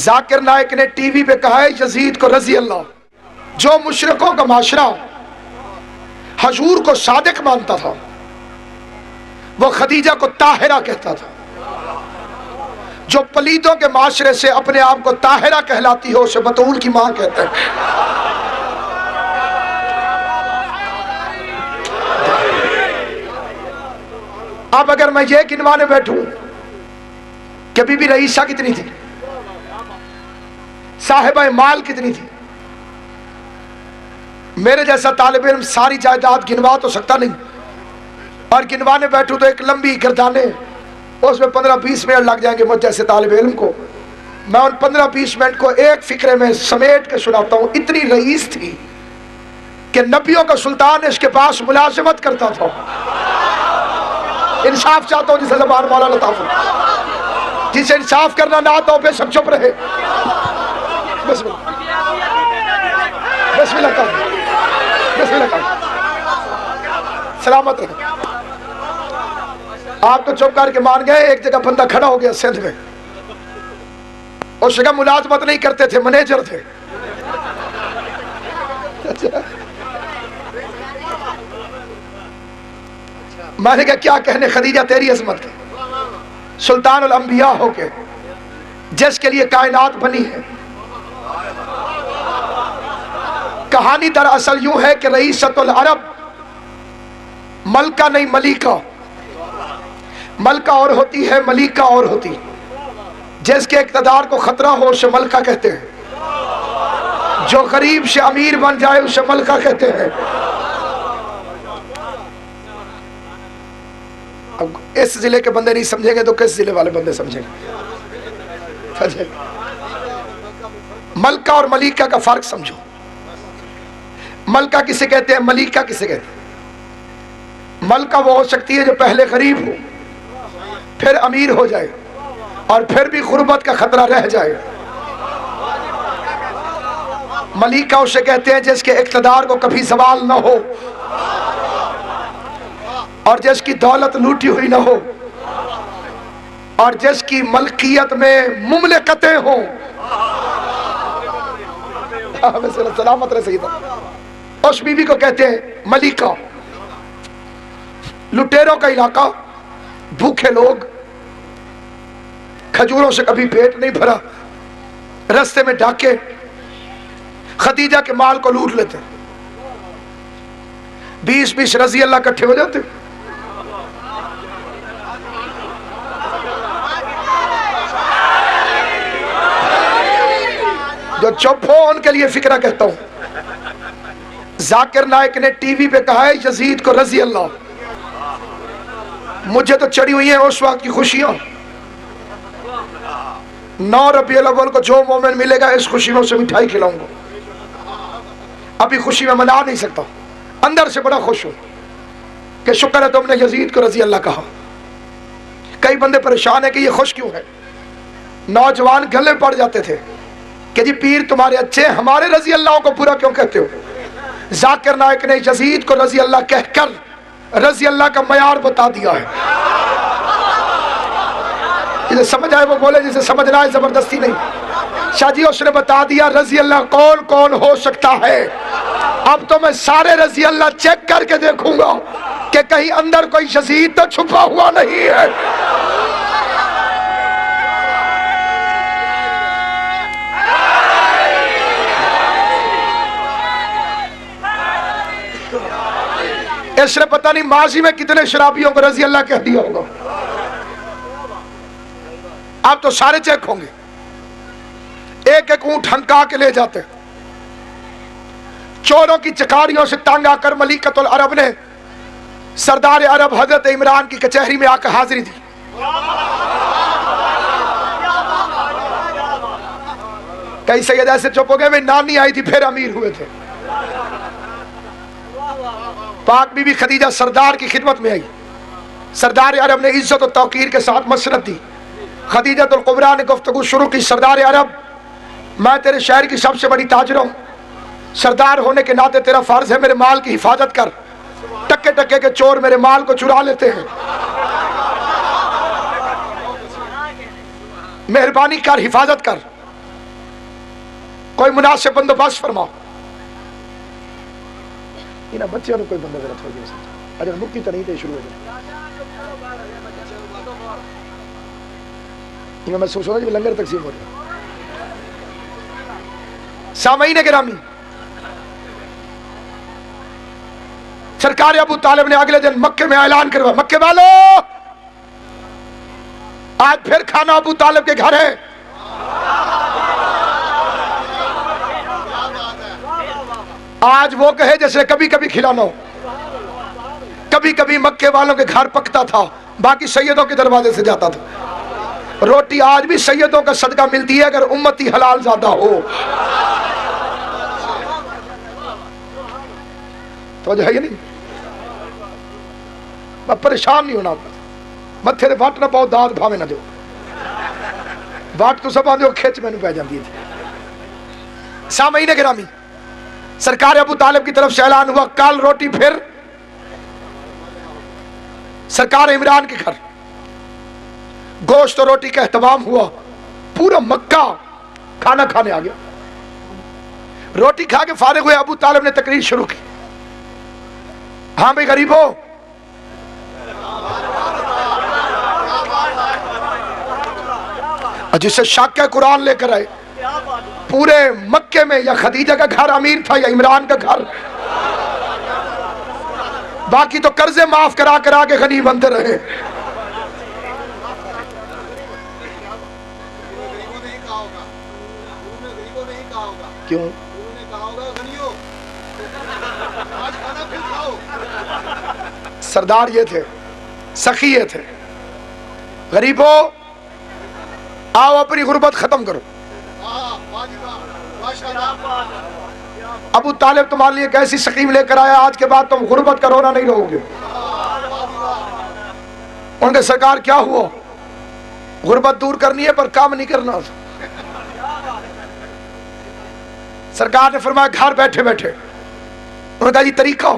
जाकिर नाइक ने टीवी पे कहा है यजीद को रजी अल्लाह, जो मुशरिकों का माशरा हजूर को सादिक मानता था वो खदीजा को ताहिरा कहता था, जो पलीदों के माशरे से अपने आप को ताहिरा कहलाती हो उसे बतूल की मां कहते हैं। अब अगर मैं ये गिनवाने बैठूं कि बीबी रईसा कितनी थी, साहिबा माल कितनी थी, मेरे जैसा तालिब इल्म सारी जायदाद गिनवा तो सकता नहीं, और गिनवाने बैठूं तो एक लंबी गर्दाने उसमें 15-20 मिनट लग जाएंगे मुझ जैसे तालिब इल्म को। मैं उन 15-20 मिनट को एक फिक्रे में समेट के सुनाता हूं। इतनी रईस थी कि नबियों का सुल्तान इसके पास मुलाजिमत करता था। इंसाफ चाहता हूं जिसे ज़बान मौला लताफ़, जिसे इंसाफ करना ना आता हो बेशक चुप रहे। बिस्मिल्लाह सलामत रहे। आप तो चुप करके मान गए। एक जगह बंदा खड़ा हो गया सिंध में, उस जगह मुलाजमत नहीं करते थे, मैनेजर थे। मैंने कहा क्या कहने खदीजा तेरी अजमत के, सुल्तान उल अंबिया होके जिसके लिए कायनात बनी है। कहानी दरअसल यूं है कि रईसतुल अरब मलका नहीं मलिका, मलका और होती है मलिका और होती। जिसके इक़्तिदार को खतरा हो उसे मलका कहते हैं, जो गरीब से अमीर बन जाए उसे मलका कहते हैं। अब इस जिले के बंदे नहीं समझेंगे तो किस जिले वाले बंदे समझेंगे? मलका और मलिका का फर्क समझो। मलका किसे कहते हैं, मलिका किसे कहते हैं? मलका वो हो सकती है जो पहले गरीब हो फिर अमीर हो जाए और फिर भी गुर्बत का खतरा रह जाए। मलिका उसे कहते हैं जिसके इक़्तिदार को कभी सवाल न हो और जिसकी दौलत लूटी हुई न हो और जिसकी मलकियत में मुमलिकतें हो। सलामत रहे सईदा। उस बीवी को कहते हैं मलिका। लुटेरों का इलाका, भूखे लोग, खजूरों से कभी पेट नहीं भरा, रास्ते में डाके खदीजा के माल को लूट लेते। 20-20 रजी अल्लाह इकट्ठे हो जाते। जो चुप हो उनके लिए फिक्रा कहता हूं। जाकिर नाइक ने टीवी पे कहा है यजीद को रजी अल्लाह। मुझे तो चढ़ी हुई है उस वक्त की खुशियां। 9 रबीउल अव्वल को जो मोमिन मिलेगा इस खुशी में उसे मिठाई खिलाऊंगा। अभी खुशी में मना नहीं सकता, अंदर से बड़ा खुश हूं कि शुक्र है तुमने यजीद को रजी अल्लाह कहा। कई बंदे परेशान है कि ये खुश क्यों है। नौजवान गले पड़ जाते थे कि जी पीर तुम्हारे अच्छे, हमारे रजी अल्लाह को पूरा क्यों कहते हो। जाकिर नाइक ने यजीद को रजी अल्लाह कहकर रजी अल्लाह का मयार बता दिया है। जिसे समझ आए वो बोले, जिसे समझना है जबरदस्ती नहीं। शाजी उसने बता दिया रजी अल्लाह कौन कौन हो सकता है। अब तो मैं सारे रजी अल्लाह चेक करके देखूंगा कि कहीं अंदर कोई यजीद तो छुपा हुआ नहीं है। इसने पता नहीं माजी में कितने शराबियों को रजी अल्लाह कह दिया होगा। अब तो सारे चेक होंगे। एक एक ऊंट हंका के ले जाते। चोरों की चकारियों से तंग आकर मलिकतुल अरब ने सरदार अरब हजरत इमरान की कचहरी में आकर हाजिरी दी। कई सैयद ऐसे चुप हो गए, वे नानी आई थी फिर अमीर हुए थे। पाक बीबी खदीजा सरदार की खिदमत में आई। सरदार अरब ने इज्जत और तौकीर के साथ मसरत दी। खदीजतुल कुबरा ने गुफ्तगू शुरू की। सरदार अरब, मैं तेरे शहर की सबसे बड़ी ताजर हूं। सरदार होने के नाते तेरा फर्ज है मेरे माल की हिफाजत कर। टक्के टक्के के चोर मेरे माल को चुरा लेते हैं, मेहरबानी कर हिफाजत कर। कोई मुनासिब बंदोबस्त फरमाओ। इन बच्चों को कोई बंदोबस्त हो गया अगर मुक्ति तो नहीं थे शुरू हो गई। महसूस होना जब लंगर तकसीम हो रही। सामईन गिरामी, सरकार अबू तालिब ने अगले दिन मक्के में ऐलान करवा, मक्के वालों आज फिर खाना अबू तालिब के घर है। आज वो कहे जैसे कभी कभी खिलाना हो। कभी कभी मक्के वालों के घर पकता था, बाकी सैयदों के दरवाजे से जाता था। रोटी आज भी सैयदों का सदका मिलती है अगर उम्मती हलाल ज्यादा हो तो जो है ये नहीं। परेशान नहीं होना, मत्थे ते वट ना पाओ, दाद भावे ना दो, वट तो सब आदे खिच मैनू पै जाती है। सामईन गिरामी, सरकार अबू तालिब की तरफ से ऐलान हुआ कल रोटी फिर सरकार इमरान के घर गोश्त और रोटी का एहतमाम हुआ। पूरा मक्का खाना खाने आ गया। रोटी खा के फारिग हुए अबू तालिब ने तकरीर शुरू की। हाँ भाई गरीबों, जिसे शक है कुरान लेकर आए। पूरे मक्के में या खदीजा का घर अमीर था या इमरान का घर, बाकी तो कर्जे माफ करा करा के गनी बनते रहे। क्यों? सरदार ये थे, सखी ये थे। गरीबों आओ अपनी गुर्बत खत्म करो। अबू तालिब तुम्हारे लिए कैसी स्कीम लेकर आया, आज के बाद तुम गुर्बत का रोना नहीं रहोगे। उनके सरकार क्या हुआ, गुर्बत दूर करनी है पर काम नहीं करना। सरकार ने फरमाया घर बैठे बैठे। उन्होंने कहा जी तरीका,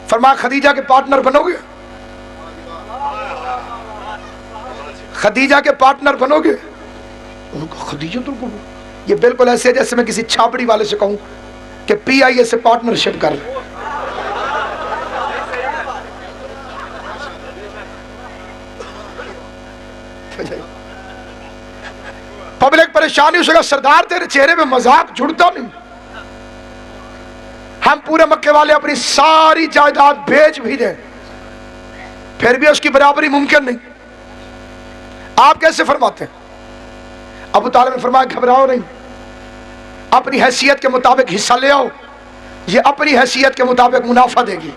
फरमाया खदीजा के पार्टनर बनोगे, खदीजा के पार्टनर बनोगे। उनको खदीजा तो ये बिल्कुल ऐसे है जैसे मैं किसी छापड़ी वाले से कहूं कि PIA से पार्टनरशिप कर। पब्लिक परेशानी हो सका, सरदार तेरे चेहरे में मजाक जुड़ता नहीं। हम पूरे मक्के वाले अपनी सारी जायदाद बेच भी दें फिर भी उसकी बराबरी मुमकिन नहीं। आप कैसे फरमाते हैं? अबू तालिब ने फरमाया घबराओ नहीं, अपनी हैसियत के मुताबिक हिस्सा ले आओ, ये अपनी हैसियत के मुताबिक मुनाफा देगी।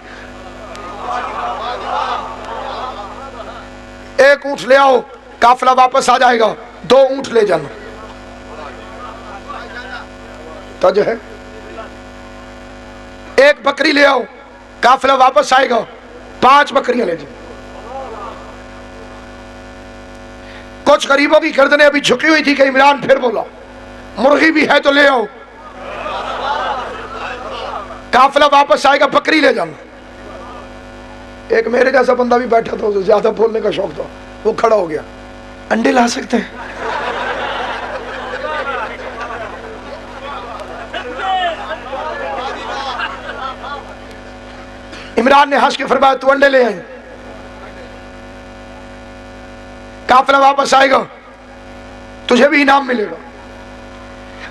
एक ऊंट ले आओ, काफिला वापस आ जाएगा, 2 ऊंट ले जाना। तो जो है एक बकरी ले आओ, काफिला वापस आएगा, 5 बकरियां ले जाओ। कुछ गरीबों की गर्दनें अभी झुकी हुई थी कि इमरान फिर बोला मुर्गी भी है तो ले आओ, काफिला वापस आएगा, बकरी ले जाना। एक मेरे जैसा बंदा भी बैठा था, उसे ज्यादा बोलने का शौक था, वो खड़ा हो गया, अंडे ला सकते हैं? इमरान ने हंस के फरमाया तू अंडे ले आई, काफिला वापस आएगा, तुझे भी इनाम मिलेगा।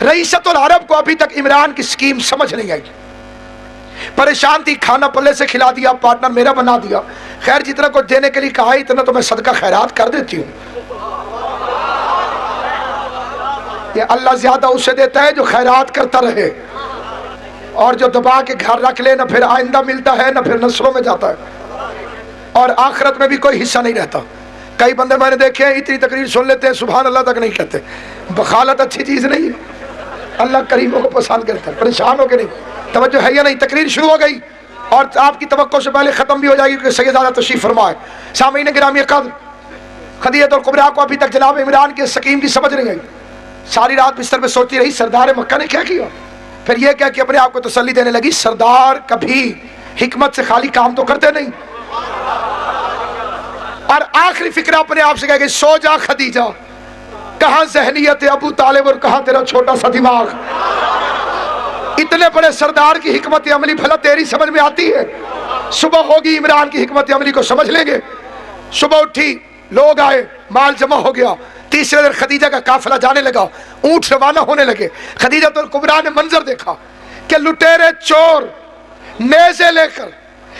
रईसतुल अरब को अभी तक इमरान की स्कीम समझ नहीं आई। परेशान थी, खाना पल्ले से खिला दिया, पार्टनर मेरा बना दिया। खैर जितना कुछ देने के लिए कहा इतना तो मैं सदका खैरात कर देती हूँ। ये अल्लाह ज्यादा उसे देता है जो खैरात करता रहे, और जो दबा के घर रख ले न फिर आइंदा मिलता है न फिर नस्लों में जाता है, और आखिरत में भी कोई हिस्सा नहीं रहता। कई बंदे मैंने देखे हैं इतनी तकरीर सुन लेते हैं, सुभान अल्लाह तक नहीं कहते। बखालत अच्छी चीज नहीं है, अल्लाह करीमों को पसंद करता है। परेशान हो के नहीं, तवज्जो है या नहीं? तकरीर शुरू हो गई और आपकी तवक्को से पहले खत्म भी हो जाएगी क्योंकि सैयदाना तशरीफ फरमाए। सामीन गिरामी कद्र, खदीजतुल कुबरा को अभी तक जनाब इमरान की स्कीम की समझ नहीं आई। सारी रात बिस्तर पे सोती रही सरदार मक्का ने क्या किया। फिर यह क्या कि अपने आप को तसल्ली देने लगी, सरदार कभी हिकमत से खाली काम तो करते नहीं। और आखिरी फिक्र अपने आप से कह गई, सो जा खदीजा, कहाँ जहनियत अबू तालिब और कहाँ तेरा छोटा सा दिमाग। इतने बड़े सरदार की हिकमत अमली भला तेरी समझ में आती है? सुबह होगी, इमरान की हिकमत अमली को समझ लेंगे। सुबह उठी, लोग आए, माल जमा हो गया। तीसरे दिन खदीजा का काफिला जाने लगा, ऊंट रवाना होने लगे। खदीजा तो कुबरा ने मंजर देखा कि लुटेरे चोर नेज़े लेकर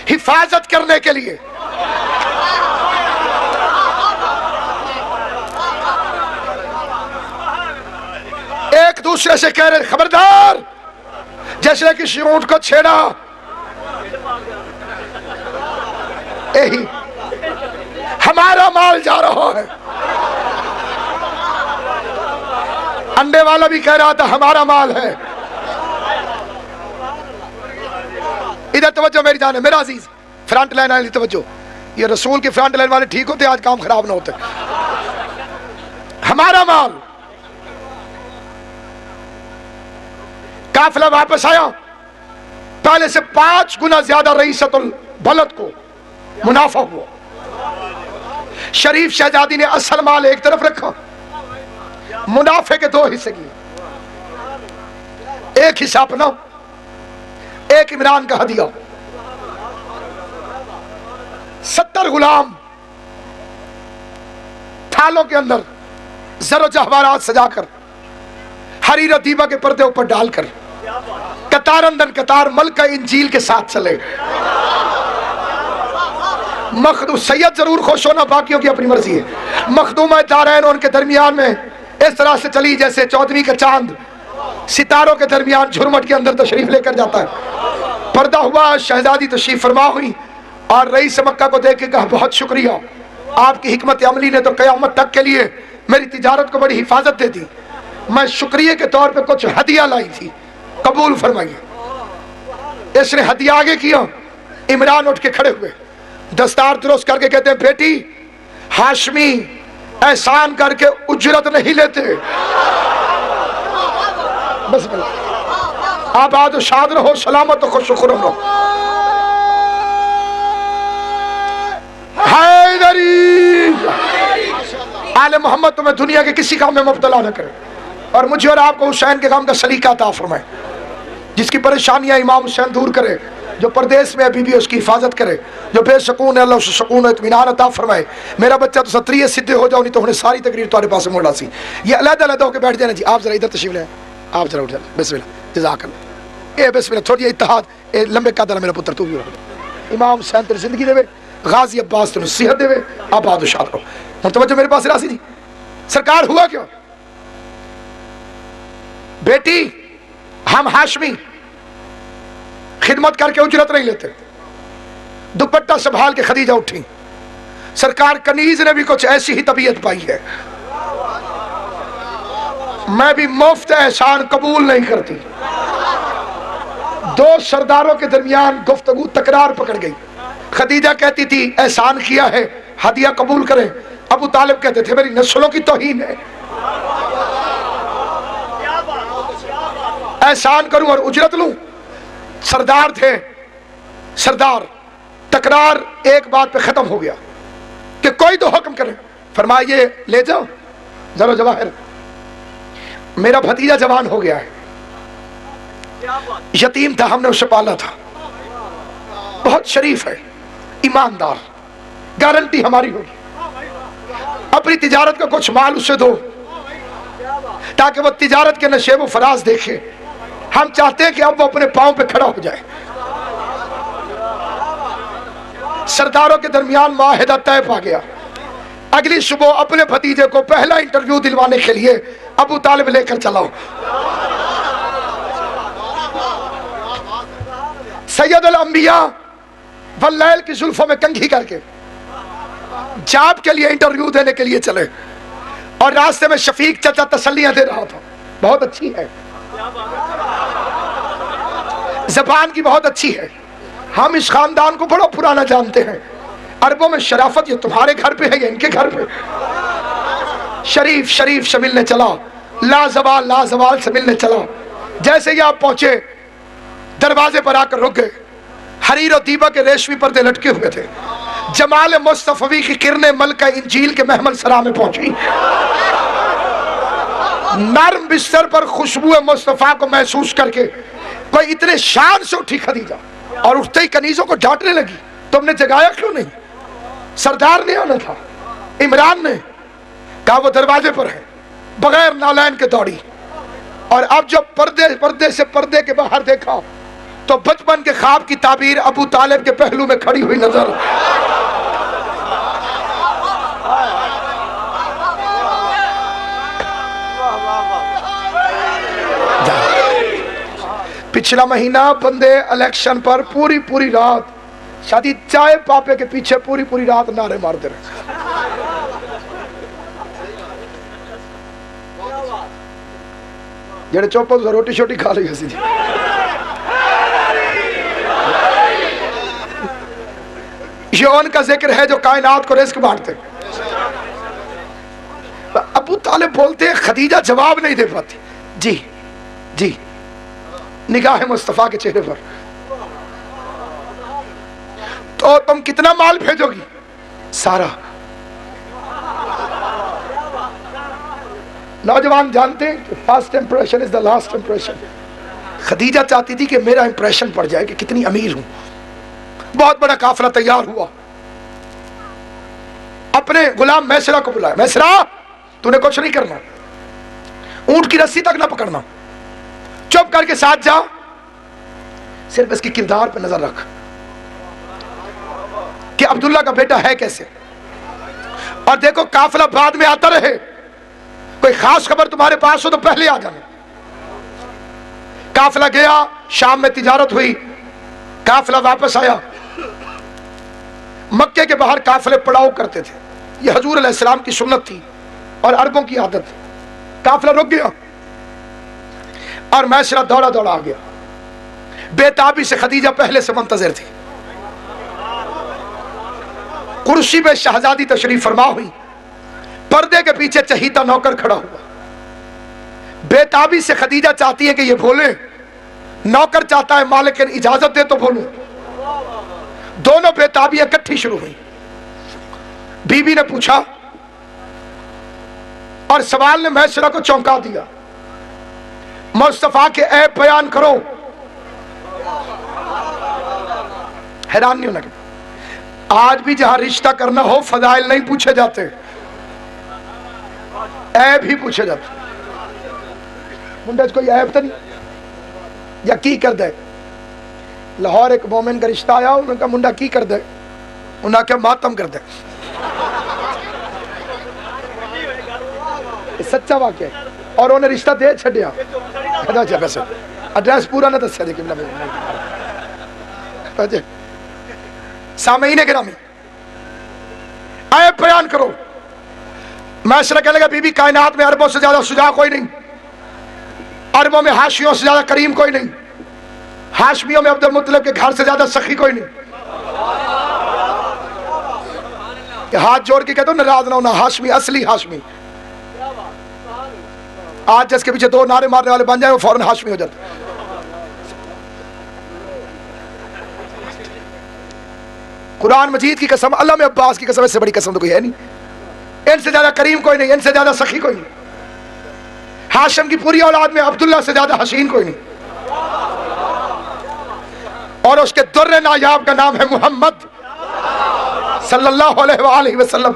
हिफाजत करने के लिए एक दूसरे से कह रहे, खबरदार, जैसे किसी ऊंट को छेड़ा। यही हमारा माल जा रहा है। अंडे वाला भी कह रहा था हमारा माल है। इधर तवज्जो मेरी जान है, मेरा अजीज, फ्रंट लाइन वाली तवज्जो। ये रसूल के फ्रंट लाइन वाले ठीक होते, आज काम खराब ना होते। हमारा माल। काफिला वापस आया, पहले से 5 गुना ज्यादा रईसतुल बलद को मुनाफा हुआ। शरीफ शहजादी ने असल माल एक तरफ रखा, मुनाफे के 2 हिस्से किए। एक हिस्सा अपना, एक इमरान का हदिया। 70 गुलाम थालों के अंदर जरो जवाहरात सजाकर हरीर दीवा के पर्दे ऊपर डालकर कतार अंदर कतार मलका इंजील के साथ चले। मखदूम सैयद जरूर खुश होना, बाकियों की अपनी मर्जी है। मखदूमा दारैन उनके दरमियान में इस तरह से चली जैसे चौदहवीं का चांद सितारों के दरमियान झुरमट के अंदर तशरीफ लेकर जाता है। पर्दा हुआ, शहजादी तशरीफ फरमा हुई और रईस मक्का को देख के कहा, बहुत शुक्रिया, आपकी हिकमत अमली ने तो क़यामत तक के लिए मेरी तिजारत को बड़ी हिफाजत दे दी। मैं शुक्रिया के तौर पे कुछ हदिया लाई थी, कबूल फरमाइए। इसने हदिया आगे किया। इमरान उठ के खड़े हुए, दस्तार दुरुस्त करके कहते हैं, बेटी, हाशमी एहसान करके उजरत नहीं लेते। बस आबाद शाद रहो, सलामत खुश खुरम रहो। हैदरी आले मोहम्मद तुम्हें दुनिया के किसी काम में मुब्तला न करे और मुझे और आपको हुसैन के काम का सलीका अता फरमाए। जिसकी परेशानियां इमाम हुसैन दूर करे, जो परदेश में अभी भी उसकी हिफाजत करे, जो बेसकून है अल्लाह उसे सुकून इत्मीनान अता फरमाए। मेरा बच्चा तो सत्रिय सिद्धे हो जाओ, नहीं तो उन्हें सारी तकरीर तुम्हारे पास मोड़ा सी। ये अलग-अलग होकर बैठ जाना जी। आप जरा इधर तशरीफ ले, आप जरा उठ जाए। बिस्मिल्लाह, जज़ाकल्लाह। ए बिस्मिल्लाह, थोड़ी इत्तेहाद, ए लंबे कदर मेरा पुत्र, तू भी रहो। इमाम हुसैन तेरी जिंदगी देवे, गाजी अब्बास तेरे सेहत देवे, आबाद शाद रहो। और तवज्जो मेरे पास रासी जी। सरकार हुआ क्यों? बेटी, हम हाशमी खिदमत करके उजरत नहीं लेते। दुपट्टा संभाल के खदीजा उठी। सरकार कनीज ने भी कुछ ऐसी ही तबीयत पाई है। मैं भी मुफ्त एहसान कबूल नहीं करती। 2 सरदारों के दरमियान गुफ्तगू तकरार पकड़ गई। खदीजा कहती थी एहसान किया है, हदिया कबूल करें। अबू तालिब कहते थे मेरी नस्लों की तौहीन है, एहसान करूं और उजरत लूं। सरदार थे, सरदार। तकरार एक बात पे खत्म हो गया कि कोई तो हुक्म करे। फरमाइए ले जाओ जरा जवाहर, मेरा भतीजा जवान हो गया है, यतीम था, हमने उसे पाला था, बहुत शरीफ है, ईमानदार, गारंटी हमारी होगी। अपनी तिजारत का कुछ माल उसे दो ताकि वो तिजारत के नशेब फराज देखे। हम चाहते हैं कि अब वो अपने पांव पे खड़ा हो जाए। सरदारों के दरमियान माहिदा तय पा गया। अगली सुबह अपने भतीजे को पहला इंटरव्यू दिलवाने के लिए अबू तालिब लेकर चलाओ। सैयदुल अंबिया वल्लैल की जुल्फों में कंघी करके जाब के लिए इंटरव्यू देने के लिए चले और रास्ते में शफीक चाचा तसल्लियां दे रहा था, बहुत अच्छी है, ज़बान की बहुत अच्छी है, हम इस खानदान को बड़ा पुराना जानते हैं, अरबों में शराफत ये तुम्हारे घर पे है या इनके घर पे। शरीफ शरीफ से मिलने चला, लाजवाल लाजवाल से मिलने चला। जैसे ही आप पहुंचे दरवाजे पर आकर रुक गए। हरीर और दीबा के रेशमी पर्दे लटके हुए थे। जमाल मुस्तफवी की किरणें मलका इंजील के महमल सरा में पहुंची। नर्म बिस्तर पर खुशबू मुस्तफा को महसूस करके कोई इतने शान से उठी खदीजा और उठते ही कनीजों को डांटने लगी, तुमने जगाया क्यों नहीं? सरदार ने आना था, इमरान ने कहा वो दरवाजे पर है, बगैर नालैन के दौड़ी। और अब जब पर्दे से पर्दे के बाहर देखा तो बचपन के ख्वाब की ताबीर अबू तालिब के पहलू में खड़ी हुई नजर। पिछला महीना बंदे इलेक्शन पर पूरी रात शादी चाय पापे के पीछे पूरी रात नारे मारते रहे। जेड़े चुप हो रोटी शोटी खा ली सी। ये उनका जिक्र है जो कायनात को रिस्क बांटते। अबू तालिब बोलते हैं, खदीजा जवाब नहीं दे पाती। जी जी, निगाह मुस्तफा के चेहरे पर। तो तुम कितना माल भेजोगी? सारा। नौजवान जानते हैं कि first impression is the last impression. Khadija चाहती थी कि मेरा इंप्रेशन पड़ जाए कि कितनी अमीर हूं। बहुत बड़ा काफिला तैयार हुआ, अपने गुलाम मैसरा को बुलाया। मैसरा, तूने कुछ नहीं करना, ऊंट की रस्सी तक ना पकड़ना, चुप करके साथ जा, सिर्फ इसके किरदार पर नजर रख कि अब्दुल्ला का बेटा है कैसे। और देखो काफिला बाद में आता रहे, कोई खास खबर तुम्हारे पास हो तो पहले आ जाना। काफिला गया, शाम में तिजारत हुई, काफिला वापस आया। मक्के के बाहर काफिले पड़ाव करते थे, यह हजूर अलैहिस्सलाम की सुन्नत थी और अरबों की आदत। काफिला रुक गया और मैसरा दौड़ा आ गया। बेताबी से खदीजा पहले से मुंतजिर थी। कुर्सी पे शहजादी तशरीफ फरमा हुई, पर्दे के पीछे चहीता नौकर खड़ा हुआ। बेताबी से खदीजा चाहती है कि ये बोले, नौकर चाहता है मालिक इजाजत दे तो बोलूं। दोनों बेताबियां इकट्ठी शुरू हुई। बीबी ने पूछा और सवाल ने मैसरा को चौंका दिया। मुस्तफा के ऐब बयान करो। हैरान नहीं होना कि आज भी जहां रिश्ता करना हो फजाइल नहीं पूछे जाते, ऐब ही पूछे जाते। मुंडे कोई ऐब तो नहीं या की कर दे। लाहौर एक मोमिन का रिश्ता आया, उनका मुंडा की कर दे, उन्हें क्या मातम कर दे। सच्चा वाक्य है। और उन्हें रिश्ता दे छड़िया, एड्रेस पूरा ना दस सामईने गिरामी, ऐब बयान करो। मैसरा कहने लगा, बीबी कायनात में अरबों से ज्यादा सुजा कोई नहीं, अरबों में हाशियों से ज्यादा करीम कोई नहीं, हाशमियों में अब्दुल मुत्तलिब के घर से ज्यादा सखी कोई नहीं। हाथ जोड़ के कहते हो नाराज ना होना, हाशमी असली हाशमी। आज जिसके पीछे दो नारे मारने वाले बन जाए वो फौरन हाशमी हो जाता। कुरान मजीद की कसम, अल्लाह में अब्बास की कसम, इससे बड़ी कसम तो कोई है नहीं। इनसे ज्यादा करीम कोई नहीं, इनसे ज्यादा सखी कोई नहीं। हाशिम की पूरी औलाद में अब्दुल्ला से ज्यादा हसीन कोई नहीं। और उसके दुर्रे नायाब का नाम है मोहम्मद सल्लल्लाहु अलैहि वसल्लम।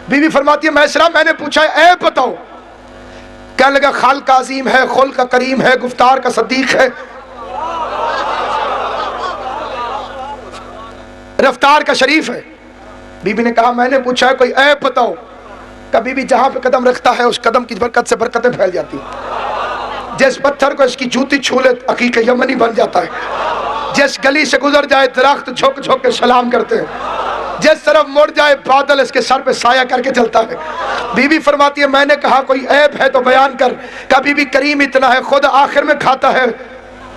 बीवी फरमाती है, मैसरा मैंने पूछा ऐ बताओ। कहने लगा, खाल का अजीम है, खुल का करीम है, गुफ्तार का सदीक है, रफ्तार का शरीफ है। बीबी ने कहा, मैंने पूछा है कोई ऐब बताओ। का बीबी जहां पे कदम रखता है उस कदम की बरकत से बरकतें फैल जाती है। जिस पत्थर को इसकी जूती छू ले हकीक यमनी बन जाता है। जिस गली से गुजर जाए दरख्त झुक झुक के सलाम करते हैं। जिस तरफ मुड़ जाए बादल इसके सर पे साया करके चलता है। बीबी फरमाती है, मैंने कहा कोई ऐब है तो बयान कर। का बीबी करीम इतना है, खुद आखिर में खाता है,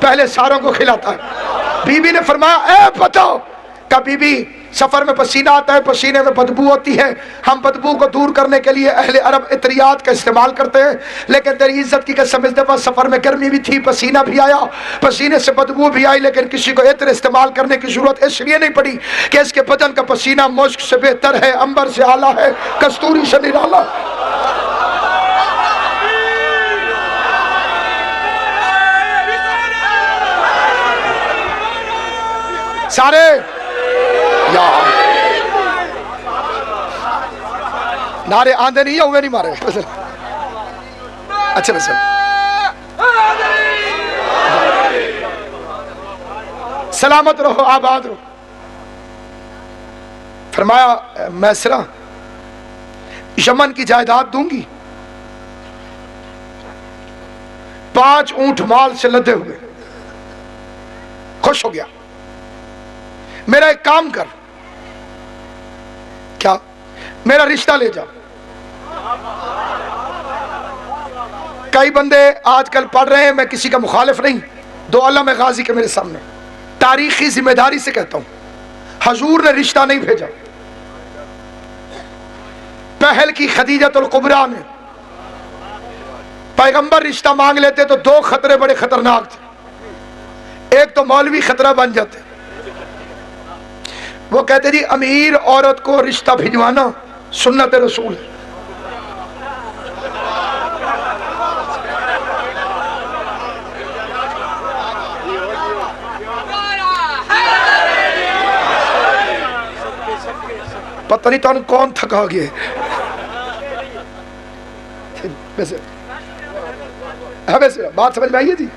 पहले सारों को खिलाता है। बीबी ने फरमाया, ऐब बताओ। का बीबी सफर में पसीना आता है, पसीने में बदबू होती है, हम बदबू को दूर करने के लिए अहले अरब इत्रियात का इस्तेमाल करते हैं, लेकिन तेरी इज्जत की कसम इस दफा सफर में गर्मी भी थी, पसीना भी आया, पसीने से बदबू भी आई, लेकिन किसी को इत्र इस्तेमाल करने की जरूरत इसलिए नहीं पड़ी कि इसके बदन का पसीना मुश्क से बेहतर है, अंबर से आला है, कस्तूरी से निराला। सारे या नारे आंदे नहीं, हुए नहीं मारे। अच्छा बस सलामत रहो, आबाद रहो। फरमाया मैसरा यमन की जायदाद दूंगी, 5 ऊंट माल से लदे हुए। खुश हो गया। मेरा एक काम कर, क्या? मेरा रिश्ता ले जा। कई बंदे आजकल पढ़ रहे हैं, मैं किसी का मुखालिफ नहीं, दो अल्लामा गाजी के मेरे सामने, तारीखी जिम्मेदारी से कहता हूं, हजूर ने रिश्ता नहीं भेजा। पहल की खदीजतुल कुबरा ने, पैगंबर रिश्ता मांग लेते तो 2 खतरे बड़े खतरनाक थे। एक तो मौलवी खतरा बन जाते, वो कहते जी अमीर औरत को रिश्ता भिजवाना सुन्नत रसूल है। पता नहीं तो कौन थका गया। वैसे वैसे बात समझ में आई है जी।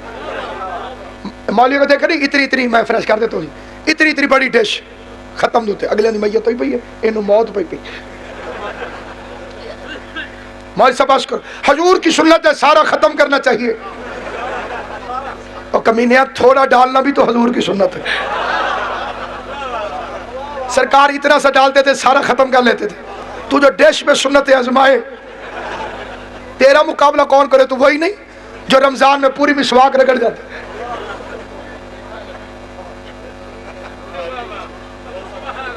मौलवी को देखा नहीं, इतनी इतनी मैं फ्रेश कर देता हूँ, इतनी इतनी बड़ी डिश खत्म होते, अगले दिन मैया तो ही पई है, इनू मौत पई पई। मौलवी साहब बस करो, हजूर की सुन्नत है, सारा खत्म करना चाहिए। और कमीनिया थोड़ा डालना भी तो हजूर की सुन्नत है। सरकार इतना सा डालते थे, सारा खत्म कर लेते थे। तू जो डिश में सुन्नत आजमाए, तेरा मुकाबला कौन करे? तू वही नहीं जो रमजान में पूरी मिसवाक रगड़ जाता।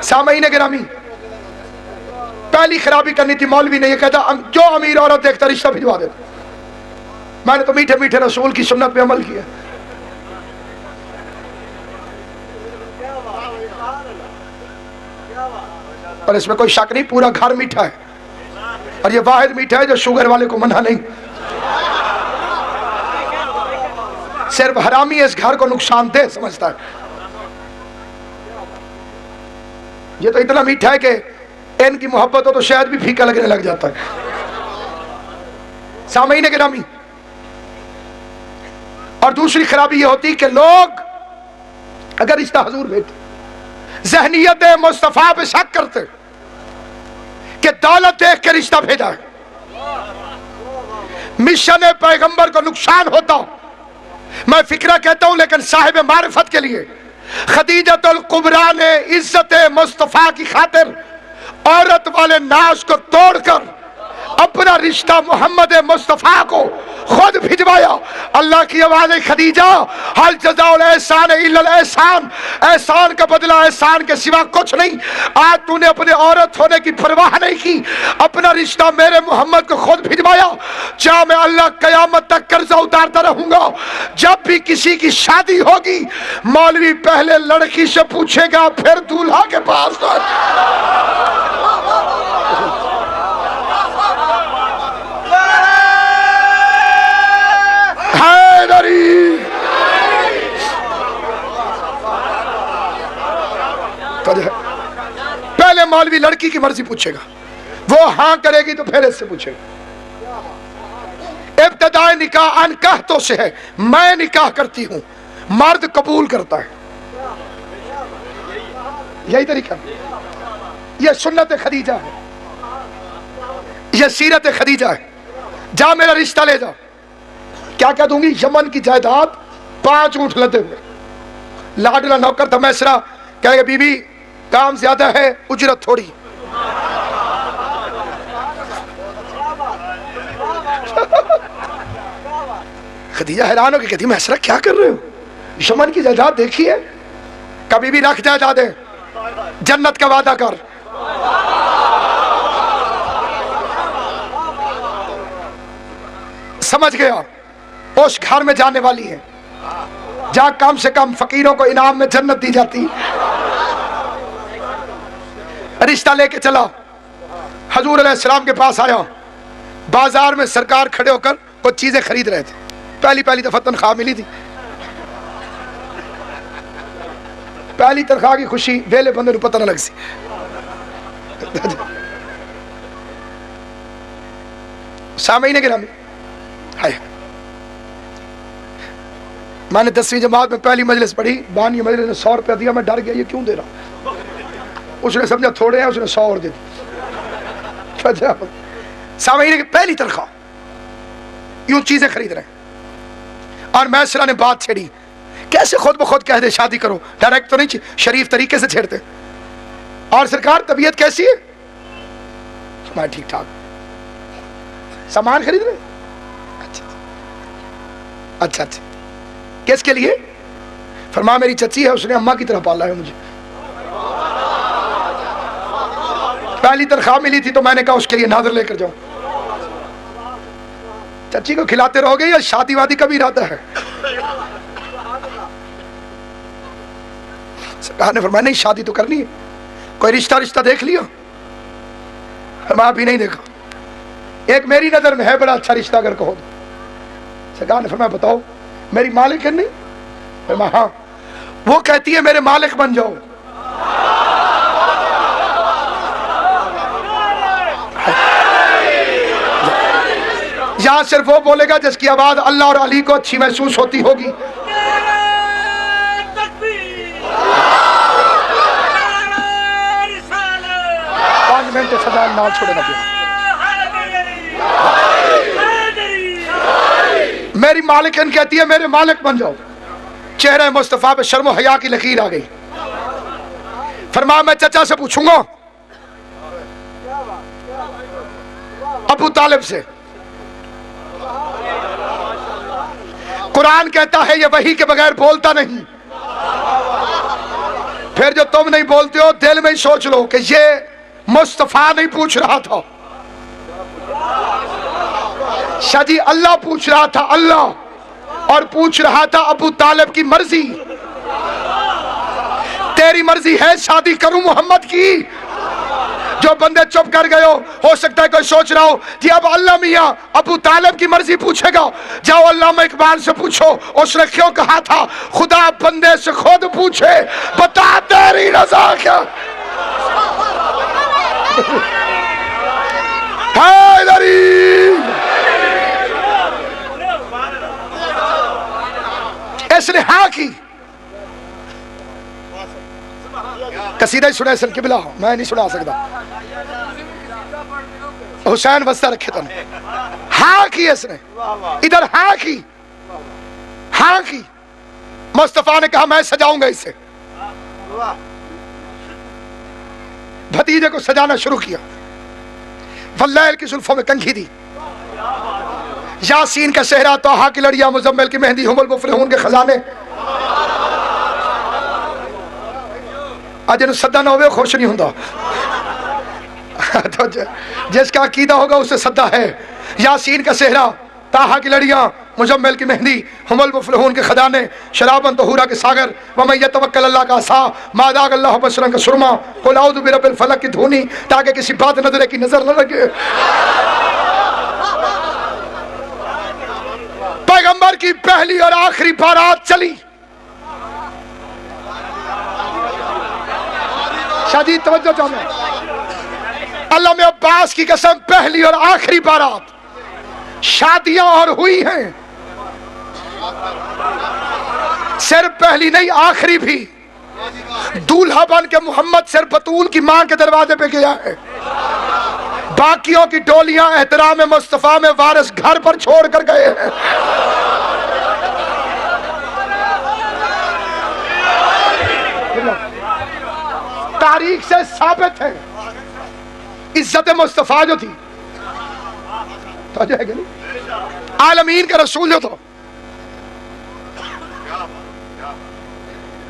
सामईन गिरामी, पहली खराबी करनी थी मौलवी ने, ये कहता जो अमीर औरत देखता रिश्ता भिजवा देता। मैंने तो मीठे मीठे रसूल की सुन्नत पे अमल किया। और इसमें कोई शक नहीं, पूरा घर मीठा है, और ये वाहिद मीठा है जो शुगर वाले को मना नहीं। सिर्फ हरामी इस घर को नुकसानदेह समझता है। ये तो इतना मीठा है कि इनकी मोहब्बत हो तो शायद भी फीका लगने लग जाता है। सामईन गिरामी, और दूसरी खराबी ये होती कि लोग अगर रिश्ता हजूर भेजते, ज़हनियत मुस्तफा पे शक करते कि दौलत देख के रिश्ता भेजा है, मिशन पैगंबर को नुकसान होता। मैं फिक्रा कहता हूं, लेकिन साहिब मारिफत के लिए खदीजतुल कुबरा ने इज्जत मुस्तफा की खातिर औरत वाले नाज को तोड़कर अपना रिश्ता मोहम्मद मुस्तफा को खुद भिजवाया। अल्लाह की आवाज़ है, खदीजा हल जज़ाउल एहसान इल्लल एहसान, एहसान का बदला एहसान के सिवा कुछ नहीं। आज तूने अपने औरत होने की परवाह नहीं की, अपना रिश्ता मेरे मोहम्मद को खुद भिजवाया। चाहे मैं अल्लाह कयामत तक कर्जा उतारता रहूंगा। जब भी किसी की शादी होगी, मौलवी पहले लड़की से पूछेगा, फिर दूल्हा के पास। पहले मौलवी लड़की की मर्जी पूछेगा, वो हाँ करेगी तो फिर इससे पूछेगा। इब्तिदाए निकाह अनकहतों से है, मैं निकाह करती हूं, मर्द कबूल करता है। यही तरीका, यह सुन्नत खदीजा है, यह सीरत खदीजा है। जा मेरा रिश्ता ले जा। क्या क्या दूंगी? यमन की जायदाद, 5 ऊंट लदे हुए। लाडला नौकर था मैसरा, कहेगा बीबी काम ज्यादा है, उजरत थोड़ी। खदीजा हैरान हो गई, कहती मैसरा क्या कर रहे हो? यमन की जायदाद देखी है? कभी भी रख जायदादें, जन्नत का वादा कर। समझ गया उस घर में जाने वाली है जहां कम से कम फकीरों को इनाम में जन्नत दी जाती। रिश्ता लेके चला, हजूर अलैहिस्सलाम के पास आया। बाजार में सरकार खड़े होकर कुछ चीजें खरीद रहे थे, पहली दफा तनख्वाह मिली थी। पहली तनख्वाह की खुशी वेले बंदे को पता ना लग सी। सामईन गिरामी, हाय मैंने 10वीं जमात में पहली मजलिस पढ़ी, बानी मजलिस ने 100 रुपया दिया, मैं डर गया ये क्यों दे रहा। उसने समझा थोड़े हैं, उसने 100 और दे दिया। सामईन की पहली तनख्वाह, यूं चीजें खरीद रहे हैं। और मैसरा ने बात छेड़ी, कैसे खुद ब खुद कह दे शादी करो, डायरेक्ट तो नहीं, शरीफ तरीके से छेड़ते। और सरकार तबीयत कैसी है, मैं ठीक ठाक। सामान खरीद रहे, अच्छा अच्छा, किसके लिए? फरमा मेरी चची है, उसने अम्मा की तरह पाला है मुझे। पहली तनख्वाह मिली थी तो मैंने कहा उसके लिए नादर लेकर जाऊं। चची को खिलाते रहोगे या शादी वादी का भी इरादा है? सरकार ने फरमाया नहीं, शादी तो करनी है। कोई रिश्ता देख लिया? फरमाया अभी नहीं देखा, एक मेरी नजर में है बड़ा अच्छा रिश्ता, अगर कहो तो। सरकार ने फरमाया बताओ, मेरी मालिक है? नहीं। फरमाया हाँ। वो कहती है मेरे मालिक बन जाओ। यहां सिर्फ वो बोलेगा जिसकी आवाज अल्लाह और अली को अच्छी महसूस होती होगी। 5 मिनट सदा ना छोड़ेगा। मेरी मालिकन कहती है मेरे मालिक बन जाओ। चेहरे मुस्तफा पे शर्म हया की लकीर आ गई। फरमाया मैं चचा से पूछूंगा, अबू तालिब से। कुरान कहता है ये वही के बगैर बोलता नहीं। फिर जो तुम नहीं बोलते हो दिल में ही सोच लो कि ये मुस्तफा नहीं पूछ रहा था, शादी अल्लाह पूछ रहा था। अल्लाह और पूछ रहा था अबू तालिब की मर्जी। तेरी मर्जी है शादी करूं मोहम्मद की? जो बंदे चुप कर गए हो सकता है कोई सोच रहा हो जी अब अल्लाह मियां अबू तालिब की मर्जी पूछेगा। जाओ अल्लामा इकबाल से पूछो, उसने क्यों कहा था खुदा बंदे से खुद पूछे, बता तेरी रजा क्या। इसने हाँ की। कसीदा ही सुना सन किबला, मैं नहीं सुना सकता। हुसैन वस्ता रखे तन हाँ की इसने, इधर हाँ की, हाँ की। मुस्तफा ने कहा मैं सजाऊंगा इसे। भतीजे को सजाना शुरू किया। वल्लैल की जुल्फों में कंघी दी, यासीन का सेहरा, तोहा की लड़ियां, मुजम्मिल की मेहंदी, हुमुल मुफलिहून के खजाने। आज सद्दा ना हो खुश नहीं होता। तो जिसका अकीदा होगा उसे सद्दा है। यासीन का सेहरा, ताहा की लड़ियां, मुजम्मिल की मेहंदी, हुमुल मुफलिहून के खजाने, शराबन तहूरा के सागर, वमन यतवक्कल अल्लाह का आसा, मादाग अल्लाह बशरन का सुरमा, कुल औज़ु बिरब्बिल फलक की धुनी, ताकि किसी बात नजरे की नजर न लगे। पैगंबर की पहली और आखिरी बारात चली। शादी तवज्जो चाहना, अल्लाह में अब्बास की कसम, पहली और आखिरी बारात। शादियां और हुई हैं, सिर्फ पहली नहीं आखिरी भी। दूल्हा बन के मोहम्मद सिर्फ बतूल की मां के दरवाजे पे गया है। बाकियों की डोलियां एहतराम मुस्तफा में वारिस घर पर छोड़ कर गए हैं। तारीख से साबित है इज्जत मुस्तफा जो थी, तो आलमीन का रसूल जो था,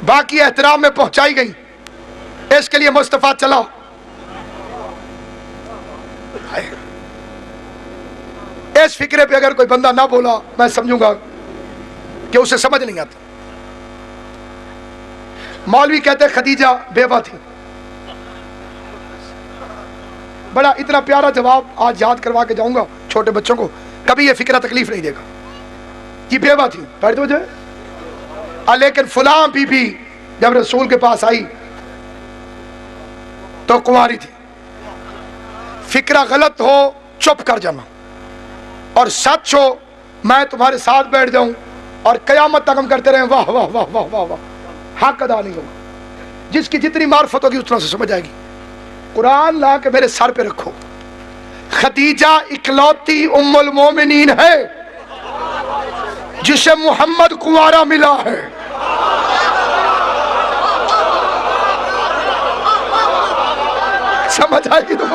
बाकी एहतराम में पहुंचाई गई। इसके लिए मुस्तफा चला। इस फिक्रे पे अगर कोई बंदा ना बोला मैं समझूंगा कि उसे समझ नहीं आता। मौलवी कहते खदीजा बेवा थी। बड़ा इतना प्यारा जवाब आज याद करवा के जाऊंगा छोटे बच्चों को, कभी ये फिक्रा तकलीफ नहीं देगा। ये बेवा थी, लेकिन फलां बीबी जब रसूल के पास आई तो कुंवारी थी। फिक्रा गलत हो चुप कर जाना, और सच हो मैं तुम्हारे साथ बैठ जाऊं और कयामत तक हम करते रहे वाह वाह वाह वाह वाह वाह। हक अदा नहीं होगा। जिसकी जितनी मार्फत होगी उतना से समझ आएगी। कुरान ला के मेरे सर पे रखो। खदीजा इकलौती उम्मुल मोमिनीन है जिसे मोहम्मद कुंवारा मिला है। समझ आएगी तो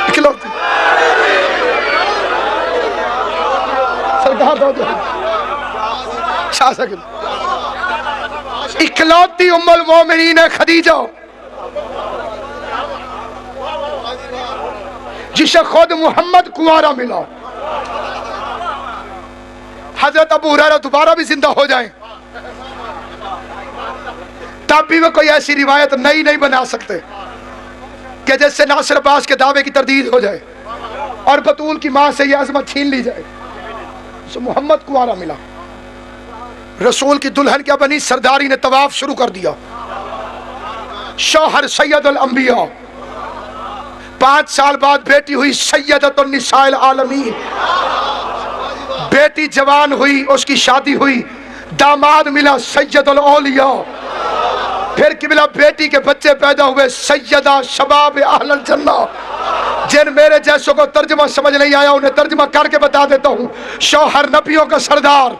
इकलौती सरकार दो शासक इकलौती उम्मुल मोमिनीन है खदीजा, जिसे खुद मोहम्मद कुंवारा मिला। हजरत अबू हुरैरा दोबारा भी जिंदा हो जाएं तब भी वे कोई ऐसी रिवायत नई नहीं बना सकते कि जैसे नासिर अब्बास के दावे की तरदीद हो जाए और बतूल की मां से यह अजमत छीन ली जाए। तो मोहम्मद कुंवारा मिला। रसूल की दुल्हन क्या बनी, सरदारी ने तवाफ शुरू कर दिया। शौहर सैयदुल अंबिया, 5 साल बाद बेटी हुई सैयदतुन निसाइल आलमीन। बेटी जवान हुई, उसकी शादी हुई, दामाद मिला सैयदुल औलिया। फिर कि मिला बेटी के बच्चे पैदा हुए सैयदा शबाब अहलल जन्ना। जिन मेरे जैसों को तर्जुमा समझ नहीं आया उन्हें तर्जुमा करके बता देता हूँ। शौहर नबियों का सरदार,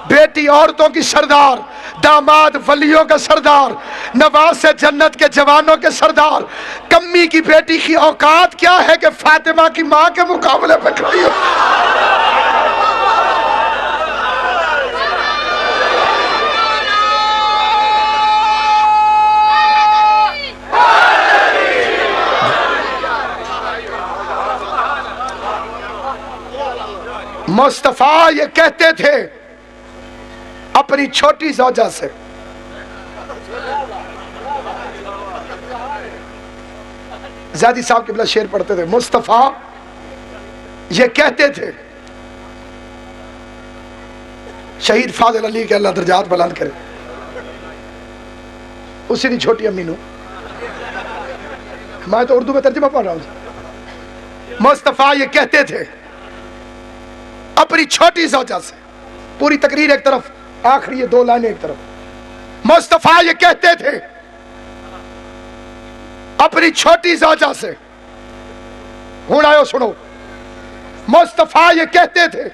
बेटी औरतों की सरदार, दामाद वलियों का सरदार, नवाज से जन्नत के जवानों के सरदार। कम्मी की बेटी की औकात क्या है कि फातिमा की मां के मुकाबले पे खड़ी हो। मुस्तफा ये कहते थे अपनी छोटी ज़ौजा से, ज़ादी साहब के बिला शेर पढ़ते थे। मुस्तफा ये कहते थे, शहीद फाजिल अली के अल्लाह दर्जात बुलंद करे, उसी की छोटी अम्मी नू, मैं तो उर्दू में तर्जुमा पढ़ रहा हूं। मुस्तफा ये कहते थे अपनी छोटी ज़ौजा से, पूरी तकरीर एक तरफ, आखिरी ये 2 लाइनें एक तरफ। मुस्तफा ये कहते थे अपनी छोटी ज़ौजा से, हुण आयो सुनो। मुस्तफा ये कहते थे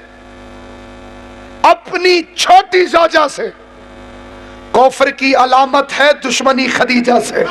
अपनी छोटी ज़ौजा से, कुफ्र की अलामत है दुश्मनी खदीजा से।